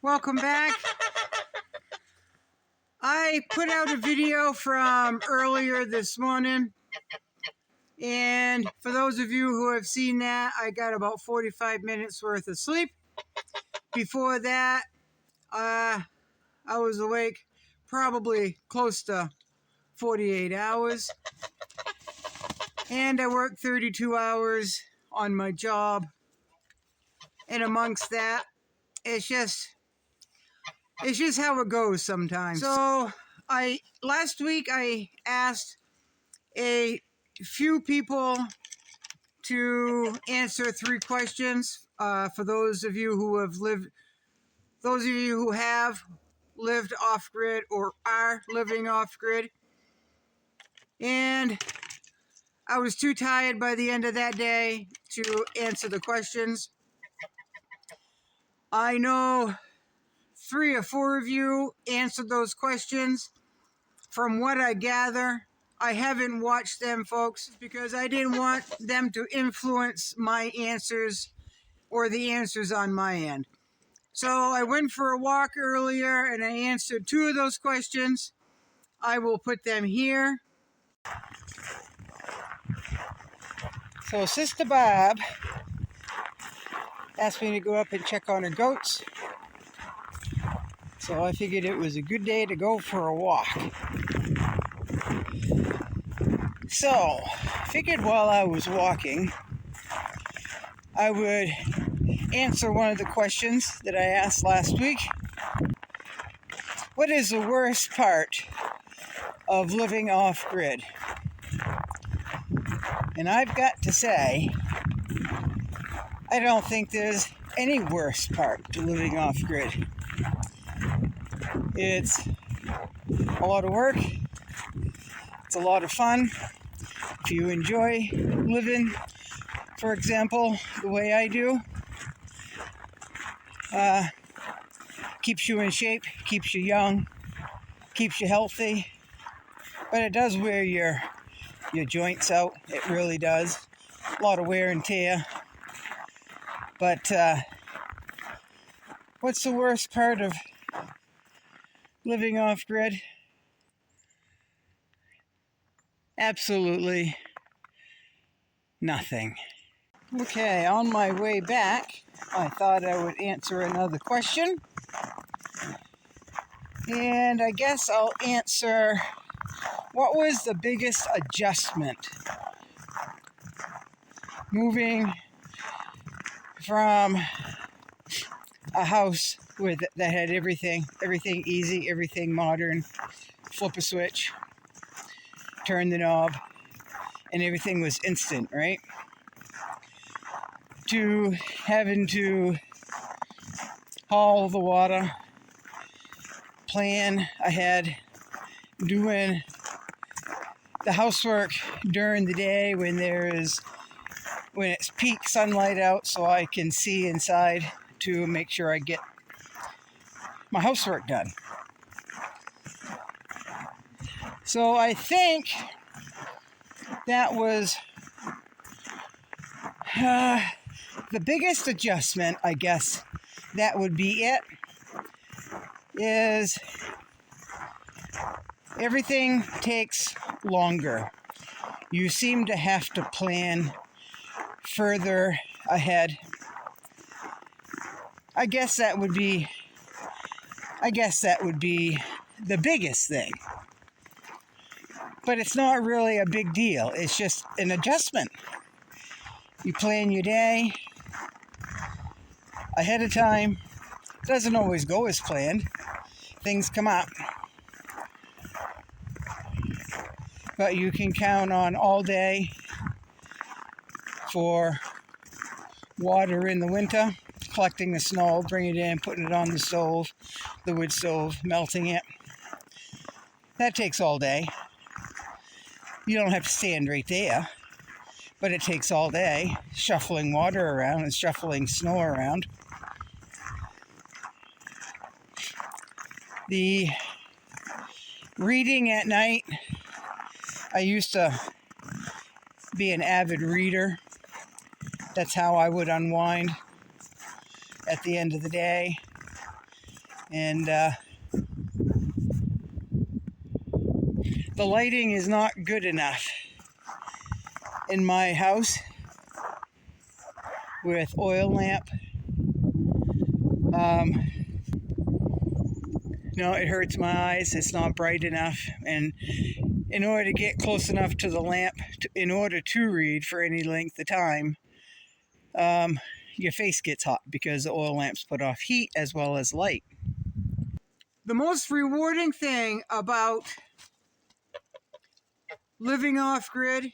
Welcome back. I put out a video from earlier this morning, and for those of you who have seen that, I got about 45 minutes worth of sleep. Before that, I was awake probably close to 48 hours, and I worked 32 hours on my job, and amongst that, it's just how it goes sometimes. So last week I asked a few people to answer 3 questions for those of you who have lived off grid or are living off grid. And I was too tired by the end of that day to answer the questions. I know 3 or 4 of you answered those questions. From what I gather, I haven't watched them, folks, because I didn't want them to influence my answers or the answers on my end. So I went for a walk earlier and I answered 2 of those questions. I will put them here. So Sister Bob asked me to go up and check on her goats. So I figured it was a good day to go for a walk. So I figured while I was walking, I would answer one of the questions that I asked last week. What is the worst part of living off grid? And I've got to say, I don't think there's any worst part to living off grid. It's a lot of work. It's a lot of fun. If you enjoy living, for example, the way I do, keeps you in shape, keeps you young, keeps you healthy, but it does wear your joints out. It really does. A lot of wear and tear. But what's the worst part of living off grid? Absolutely nothing. Okay, on my way back, I thought I would answer another question. And I guess I'll answer, what was the biggest adjustment moving from a house that had everything easy, everything modern, flip a switch, turn the knob, and everything was instant, right? To having to haul the water, plan ahead, doing the housework during the day when it's peak sunlight out so I can see inside to make sure I get my housework done. So I think that was the biggest adjustment, I guess that would be it, is everything takes longer. You seem to have to plan further ahead. I guess that would be the biggest thing. But it's not really a big deal. It's just an adjustment. You plan your day ahead of time. It doesn't always go as planned. Things come up. But you can count on all day for water in the winter, collecting the snow, bringing it in, putting it on the stove, the wood stove, melting it. That takes all day. You don't have to stand right there, but it takes all day, shuffling water around and shuffling snow around. The reading at night, I used to be an avid reader. That's how I would unwind at the end of the day. And the lighting is not good enough in my house with oil lamp. No, it hurts my eyes. It's not bright enough. And in order to get close enough to the lamp, in order to read for any length of time, your face gets hot because the oil lamps put off heat as well as light. The most rewarding thing about living off grid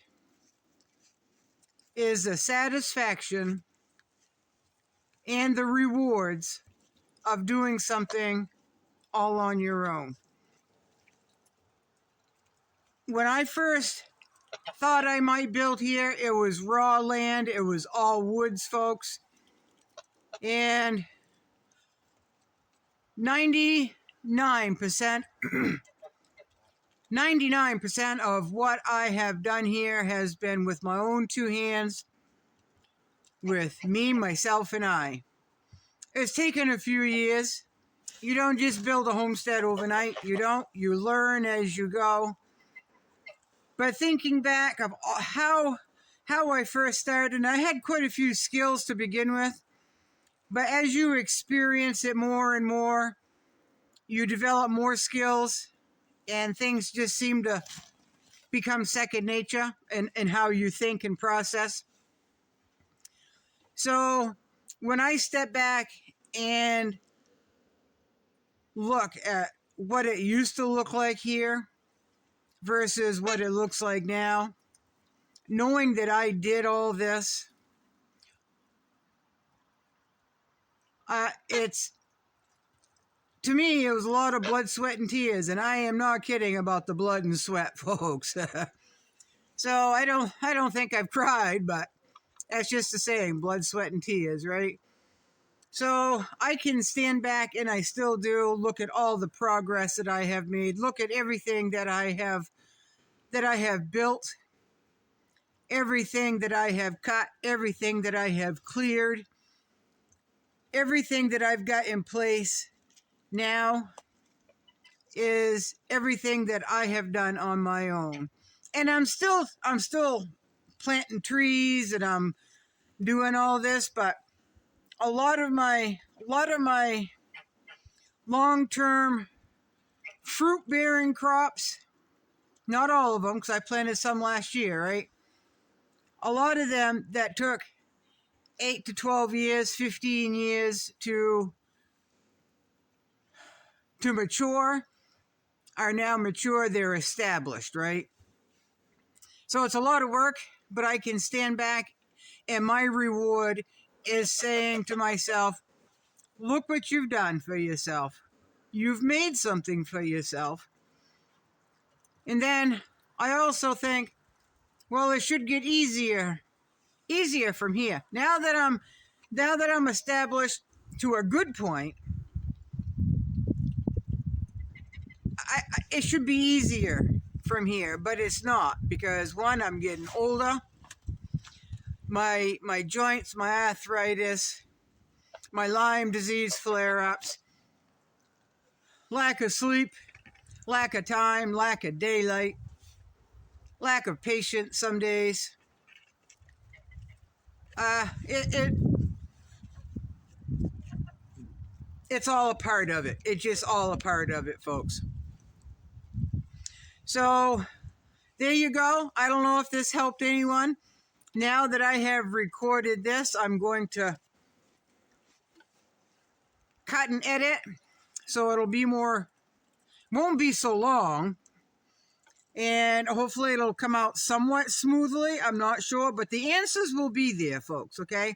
is the satisfaction and the rewards of doing something all on your own. When I first thought I might build here, it was raw land, it was all woods, folks. And 99% 99% of what I have done here has been with my own two hands, with me, myself, and I. It's taken a few years. You don't just build a homestead overnight. You don't. You learn as you go. But thinking back of how I first started, and I had quite a few skills to begin with, but as you experience it more and more, you develop more skills, and things just seem to become second nature in how you think and process. So when I step back and look at what it used to look like here versus what it looks like now, knowing that I did all this, to me, it was a lot of blood, sweat, and tears, and I am not kidding about the blood and sweat, folks. So I don't think I've cried, but that's just the saying, blood, sweat, and tears, right? So I can stand back, and I still do, look at all the progress that I have made, look at everything that I have built, everything that I have cut, everything that I have cleared, everything that I've got in place now is everything that I have done on my own. And I'm still planting trees, and I'm doing all this, but a lot of my long-term fruit-bearing crops, not all of them, because I planted some last year, right? A lot of them that took 8 to 12 years, 15 years to mature are now mature. They're established, right? So it's a lot of work, but I can stand back, and my reward is saying to myself, look what you've done for yourself. You've made something for yourself. And then I also think, well, it should get easier from here. Now that I'm established to a good point, it should be easier from here, but it's not, because one, I'm getting older. My joints, my arthritis, my Lyme disease flare-ups, lack of sleep, lack of time, lack of daylight, lack of patience some days. It's all a part of it. It's just all a part of it, folks. So there you go. I don't know if this helped anyone. Now that I have recorded this, I'm going to cut and edit, so it'll be won't be so long, and hopefully it'll come out somewhat smoothly. I'm not sure, but the answers will be there, folks, okay?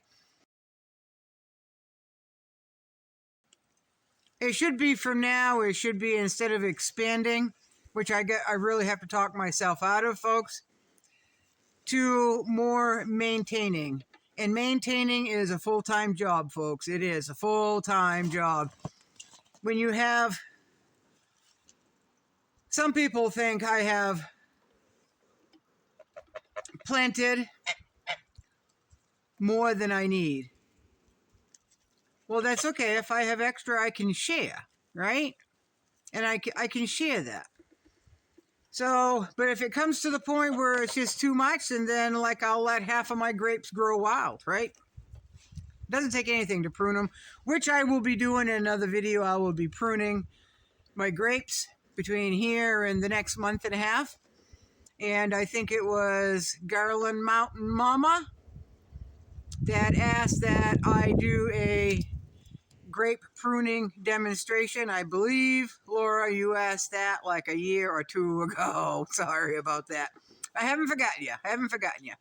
It should be from now, it should be, instead of expanding, which I really have to talk myself out of, folks, to more maintaining. And maintaining is a full-time job, folks. It is a full-time job. When you have, some people think I have planted more than I need. Well, that's okay. If I have extra, I can share. right? And I can share that. So, but if it comes to the point where it's just too much, and then like I'll let half of my grapes grow wild, right? It doesn't take anything to prune them, which I will be doing in another video. I will be pruning my grapes between here and the next month and a half. And I think it was Garland Mountain Mama that asked that I do a grape pruning demonstration. I believe, Laura, you asked that like a year or two ago. Sorry about that. I haven't forgotten you.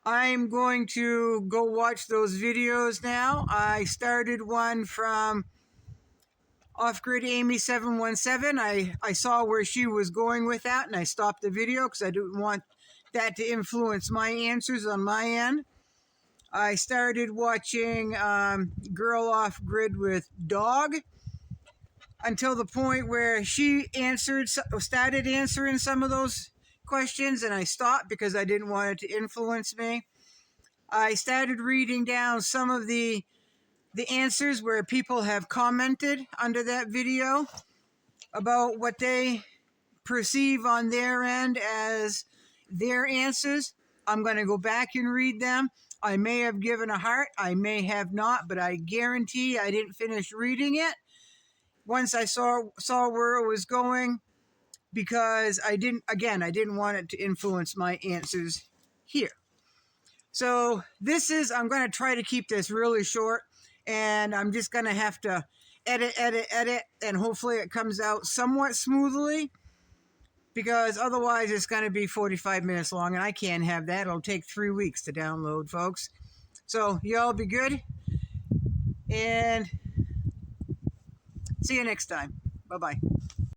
I'm going to go watch those videos now. I started one from Off Grid Amy 717. I saw where she was going with that, and I stopped the video because I didn't want that to influence my answers on my end. I started watching Girl Off Grid with Dog until the point where she started answering some of those questions, and I stopped because I didn't want it to influence me. I started reading down some of the answers where people have commented under that video about what they perceive on their end as their answers. I'm going to go back and read them. I may have given a heart, I may have not, but I guarantee I didn't finish reading it once I saw where it was going, because I didn't want it to influence my answers here. So I'm going to try to keep this really short, and I'm just going to have to edit, and hopefully it comes out somewhat smoothly, because otherwise it's going to be 45 minutes long, and I can't have that. It'll take 3 weeks to download, folks. So y'all be good, and see you next time. Bye-bye.